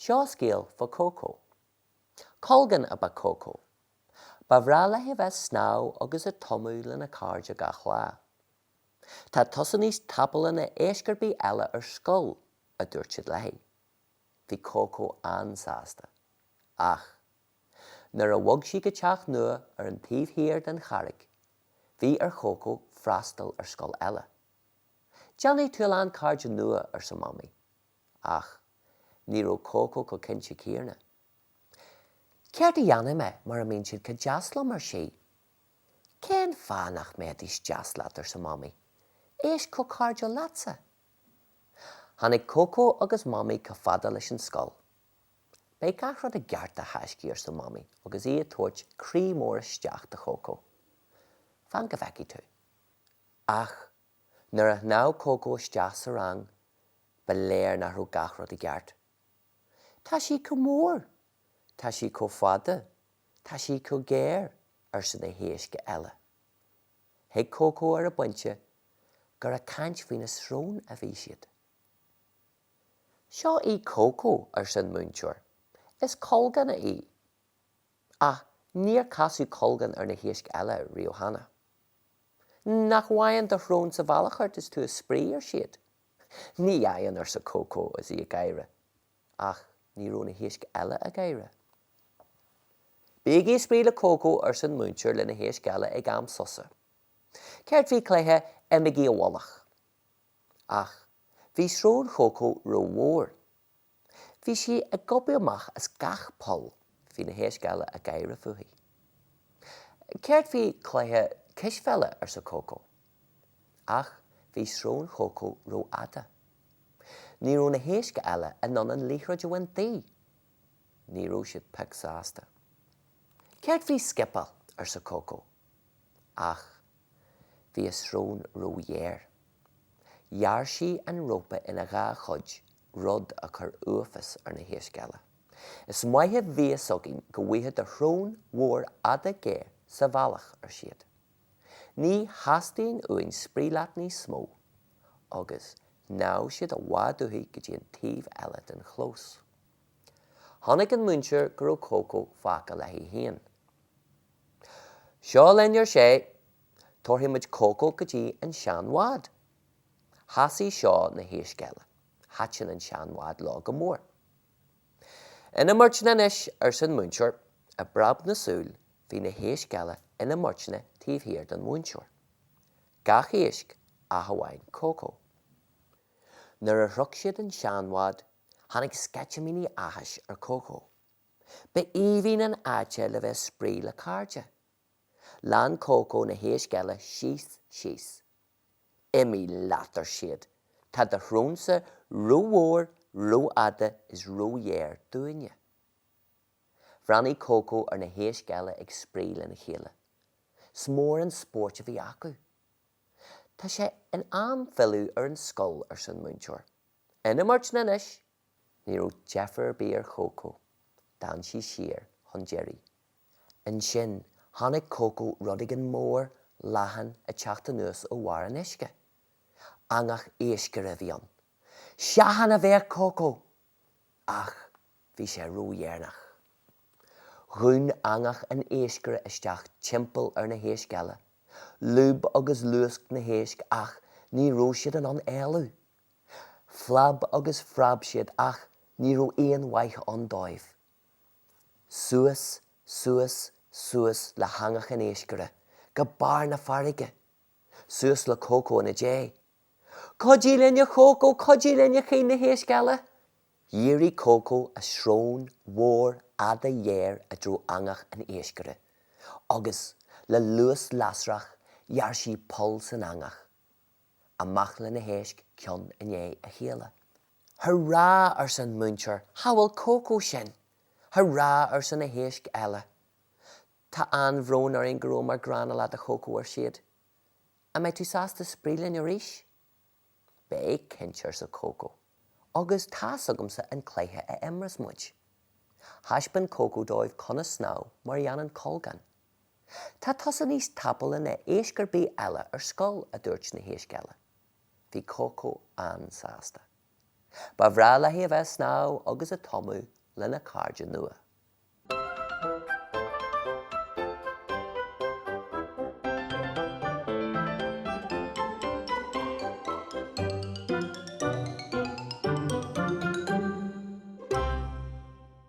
Seo scéal fa cócó. Colgan a ba cócó. Ba bhreá le he bheith snáw agus a tomú lena cairde gach lá. Tá tosa níos tapala na éiscirbí eile ar scoil a dúirt siad leithí. Bhí cócó ansáasta. Ach, nuair a bhog sí go teach nua ar an taobh-thír den charraig, bhí ar cócó freastal ar scoil eile. Deannaí TUILLEADH cairde nua ar sa mamaí. Ach, ní raibh cócó go cinnte cíarna. Céir de dhéanamh me mar a mbíonn siad go deasla mar sí. Cén fánach méid is deaslat ar sa mamaí? Éis có cairde leatsa. Tháinig cócó agus mamaí go fada leis an scoil. Bé gach rud a gceart a theiscí ar sa mamaí agus í a tuairt crí mór isteach de cócó. Fan go bheici tú. Ach, nuair a ná cócó isteach sa rang, ba léir nach raibh gach rud a gceart. Tá sí go mór. Tá sí có fada. Tá sí có géir ar san na héasca eile. Thig cócó ar a buinte gur a caint faoin na srón a bhí siad. Seo í cócó ar san múinteoir. Is colgan a í. Ach, níor casú colgan ar na héasca eile riamh hana. Nach bhain do shrón sa bhealachart is tú a sprí ar siad. Ní hAon ar sa cócó as í a gaire. Ach, ní raibh na héasca eile a gaire. Bheaga sprí le cócó ar san múinteoir le na héasca eile ag am sosa. Céirt bhí cléithe imigí a bhualach. Ach, bhí srón cócó ro mhór. Bhí si a gobu amach as gach pol hí na héasca eile a gaire fuhaí. Céirt bhí cléithe cisfeile ar sa cócó. Ach, bhí srón cócó ro ada. Ní raibh na héasca eile a nonan líthreid a bhaintí. Ní raibh siad pegsáasta. Céirt bhí scipal ar sa cócó. Ach, bhí a srón ro dhéir. Dhear sí an rópa ina gá chuid rud a chur uafas ar na héasca eile. Is maithe bhí sogin go bhuithe de shrón mhór ada géir sa bhealach ar siad. Ní hastíonn uainn spríleat ní smó, agus ná siad a bhádúthaí go dtí an taobh eile den chlós. Tháinig an múinteoir gur raibh cócó faca leithí haon. Seo lenar sé, torthaí muid cócó go dtí an seanmhád. Hasaí seo na héasca eile, hatsin an seanmhád lá go mór. Ina mórtina inis ar san múinteoir, a brab na súil, hí na héasca eile ina mórtina taobh-thír den múinteoir. Gach éisc a hamhain cócó. Nuair a throc siad an seanmhád, tháinig sceitimíní ahais ar cócó. Ba íomhín an áite le bheith sprí le cairde. Lean cócó na héasca eile síos. Imi leatar siad. Tá de shrúnsa ro mhór, ro ada is ro dhéir dúine. Bhreanaí cócó ar na héasca eile ag sprí le na chéile. Smór an spóirte bhí acu. Tá sé an am fiú ar an scoil ar san múinteoir. Ina mórtina inis, ní raibh Jeffar bí ar cócó. Dan sí siar chun Jerry. An sin, tháinig cócó rudig an mór leathan a teachta nuas ó mhar an isce. Angach éisceir a bhíon. Seahan a bheith cócó. Ach, bhí sé ro dhéarnach. Dhún angach an éisceir isteach timpeall ar na héasca eile. Lúb agus luasc na héasc ach ní raibh siad an éalú. Flab agus frab siad ach ní raibh aon waith an dóibh. Suas le hangach an éisceire, go bar na farige. Suas le cócó na dé. Codí lenne cócó, codí lenne chin na héasca eile. Dhéirí cócó a srón, mhór, ada dhéir a dró angach an éisceire. Agus le luas lasrach, dhear sí pol san angach. Amach le na héasc cion inné a chéile. Hurrá ar san múinteoir, habhfuil cócó sin. Hurrá ar san na héasc eile. Tá an bhrón ar ein gró mar granna le a cócó ar siad. A méid tú sásta sprílinn ar ríis? Bé cinse ar sa cócó. Agus tá agamsa an cléithe a imras muid. Haispean cócó dóibh conna snáw mar dhéanann colgan. Tá tosa níos tapal na éiscirbí eile ar scoil a dúirt na héasca eile. Bhí cócó ansáasta. Ba bhreá le hí a bheith snáú agus a tomú lena cairde nua.